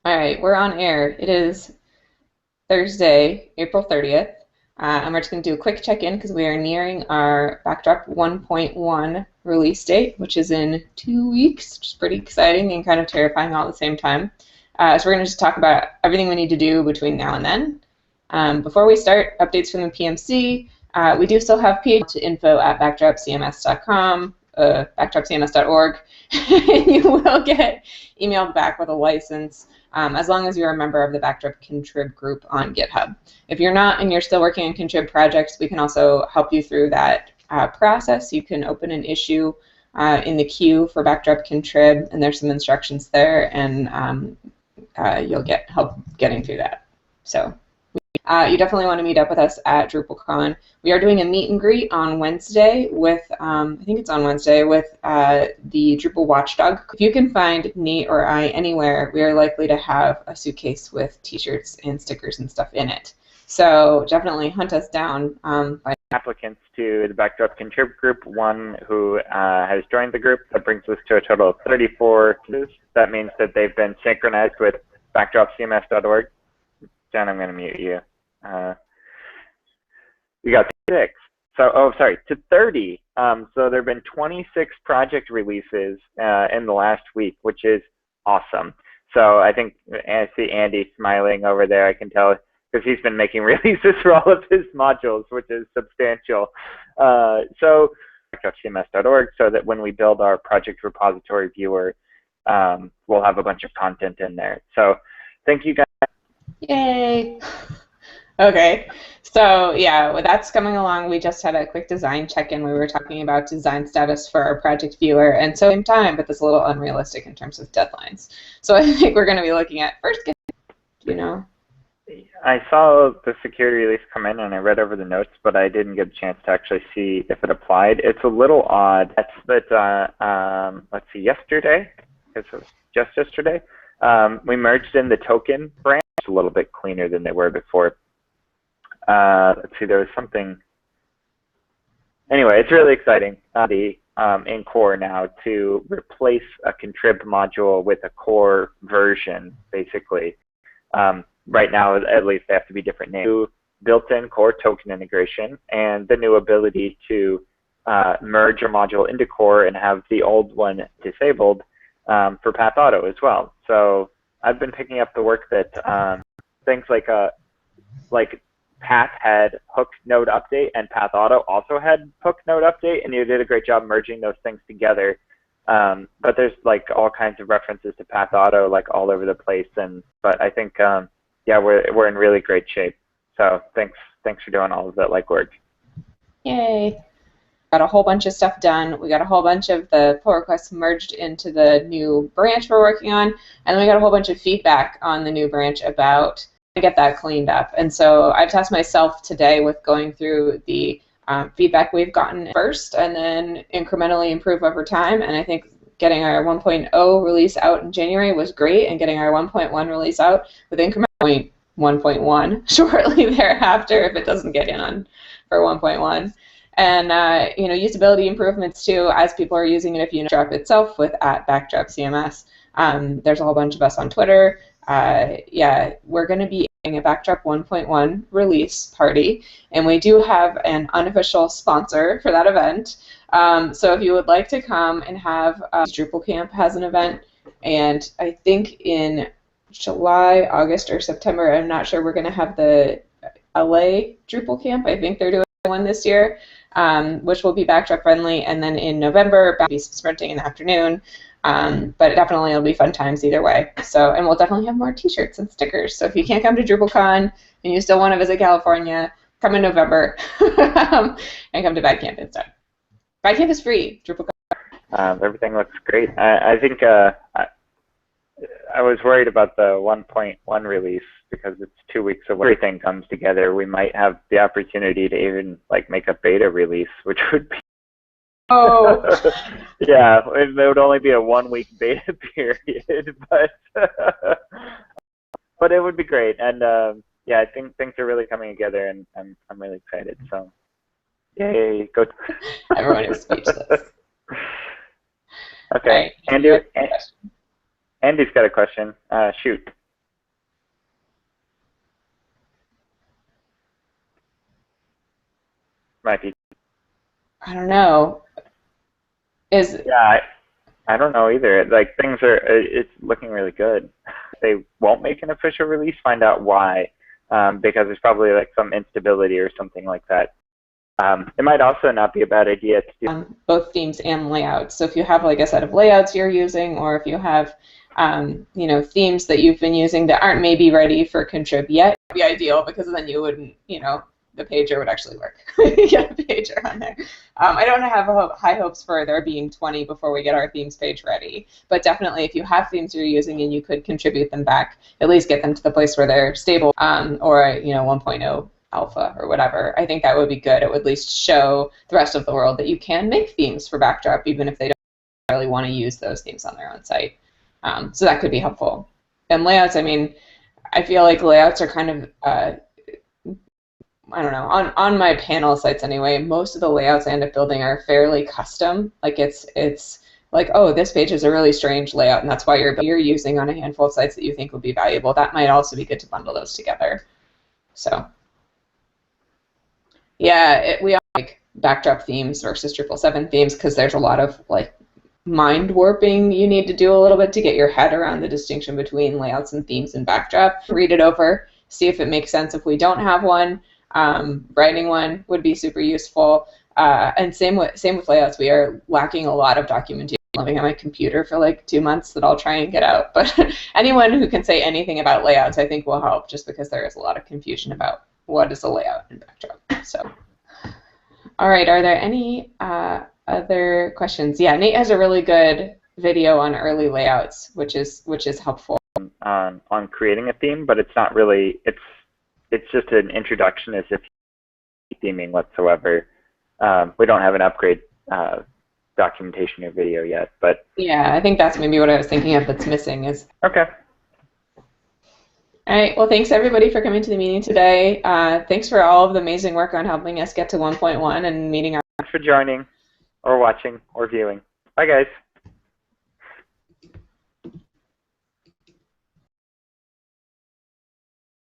All right, we're on air. It is Thursday, April 30th, and we're just going to do a quick check-in because we are nearing our Backdrop 1.1 release date, which is in 2 weeks, which is pretty exciting and kind of terrifying all at the same time. So we're going to just talk about everything we need to do between now and then. Before we start, updates from the PMC. We do still have info@backdropcms.com, backdropcms.org, and you will get emailed back with a license as long as you're a member of the Backdrop Contrib group on GitHub. If you're not and you're still working on Contrib projects, we can also help you through that process. You can open an issue in the queue for Backdrop Contrib, and there's some instructions there, and you'll get help getting through that. So you definitely want to meet up with us at DrupalCon. We are doing a meet and greet on Wednesday with, I think it's on Wednesday, with the Drupal Watchdog. If you can find Nate or I anywhere, we are likely to have a suitcase with t-shirts and stickers and stuff in it. So definitely hunt us down. Applicants to the Backdrop Contrib group, one who has joined the group. That brings us to a total of 34. That means that they've been synchronized with backdropcms.org. Jen, I'm going to mute you. We got 6. So, to 30. So there have been 26 project releases in the last week, which is awesome. So I think I see Andy smiling over there. I can tell because he's been making releases for all of his modules, which is substantial. So backdropcms.org, so that when we build our project repository viewer, we'll have a bunch of content in there. So thank you guys. Yay! Okay, so yeah, well, that's coming along. We just had a quick design check-in. We were talking about design status for our project viewer, and so same time, but that's a little unrealistic in terms of deadlines. So I think we're going to be looking at first, I saw the security release come in and I read over the notes, but I didn't get a chance to actually see if it applied. It's a little odd. Let's see, yesterday, it was just yesterday, we merged in the token branch. It's a little bit cleaner than they were before. Let's see, there was something. Anyway, it's really exciting in core now to replace a contrib module with a core version, basically. Right now, at least, they have to be different names. Built-in core token integration and the new ability to merge a module into core and have the old one disabled for Path Auto as well. So I've been picking up the work that things like Path had hook node update and Path Auto also had hook node update, and you did a great job merging those things together. But there's like all kinds of references to Path Auto like all over the place, but I think yeah, we're in really great shape. So thanks for doing all of that legwork. Yay! Got a whole bunch of stuff done. We got a whole bunch of the pull requests merged into the new branch we're working on, and then we got a whole bunch of feedback on the new branch about to get that cleaned up. And so I've tasked myself today with going through the feedback we've gotten first and then incrementally improve over time. And I think getting our 1.0 release out in January was great, and getting our 1.1 release out with increment 1.1 shortly thereafter if it doesn't get in on for 1.1. And usability improvements too as people are using it. If you know Backdrop itself with @BackdropCMS, there's a whole bunch of us on Twitter. Yeah, we're going to be having a Backdrop 1.1 release party, and we do have an unofficial sponsor for that event. So if you would like to come and have Drupal Camp has an event, and I think in July, August, or September, I'm not sure, we're going to have the LA Drupal Camp. I think they're doing one this year, which will be Backdrop friendly, and then in November, there'll be some sprinting in the afternoon. But definitely it'll be fun times either way. So, and we'll definitely have more t-shirts and stickers. So if you can't come to DrupalCon and you still want to visit California, come in November and come to Badcamp instead. Badcamp is free. DrupalCon. Everything looks great. I think I was worried about the 1.1 release because it's 2 weeks away. Everything comes together. We might have the opportunity to even like make a beta release, which would be Oh. Yeah, it would only be a 1 week beta period, but it would be great. And yeah, I think things are really coming together, and I'm really excited. So, yay, go! Everyone is speechless. Okay, right. Andy's got a question. Shoot. Might be. I don't know. Is Yeah, I don't know either. Like things are, it's looking really good. They won't make an official release. Find out why, because there's probably like some instability or something like that. It might also not be a bad idea to do both themes and layouts. So if you have like a set of layouts you're using, or if you have you know, themes that you've been using that aren't maybe ready for contrib yet, it would be ideal because then you wouldn't, you know, the pager would actually work. You get a pager on there. I don't have high hopes for there being 20 before we get our themes page ready, but definitely if you have themes you're using and you could contribute them back, at least get them to the place where they're stable, or you know, 1.0 alpha or whatever. I think that would be good. It would at least show the rest of the world that you can make themes for Backdrop even if they don't really want to use those themes on their own site. So that could be helpful. And layouts, I mean, I feel like layouts are kind of I don't know, on my panel sites anyway, most of the layouts I end up building are fairly custom. Like it's like, oh, this page is a really strange layout, and that's why you're using on a handful of sites that you think would be valuable. That might also be good to bundle those together. So yeah, we all like Backdrop themes versus 777 themes because there's a lot of like mind warping you need to do a little bit to get your head around the distinction between layouts and themes and Backdrop. Read it over, see if it makes sense. If we don't have one, writing one would be super useful. And same with layouts. We are lacking a lot of documentation. I'm living on my computer for like 2 months that I'll try and get out. But anyone who can say anything about layouts, I think will help, just because there is a lot of confusion about what is a layout in Backdrop. So, all right. Are there any other questions? Yeah, Nate has a really good video on early layouts, which is helpful. on creating a theme, but it's not really. It's just an introduction as if theming whatsoever. We don't have an upgrade documentation or video yet, but yeah, I think that's maybe what I was thinking of that's missing is. Okay. All right. Well, thanks everybody for coming to the meeting today. Thanks for all of the amazing work on helping us get to 1.1 and meeting our. Thanks for joining, or watching, or viewing. Bye, guys.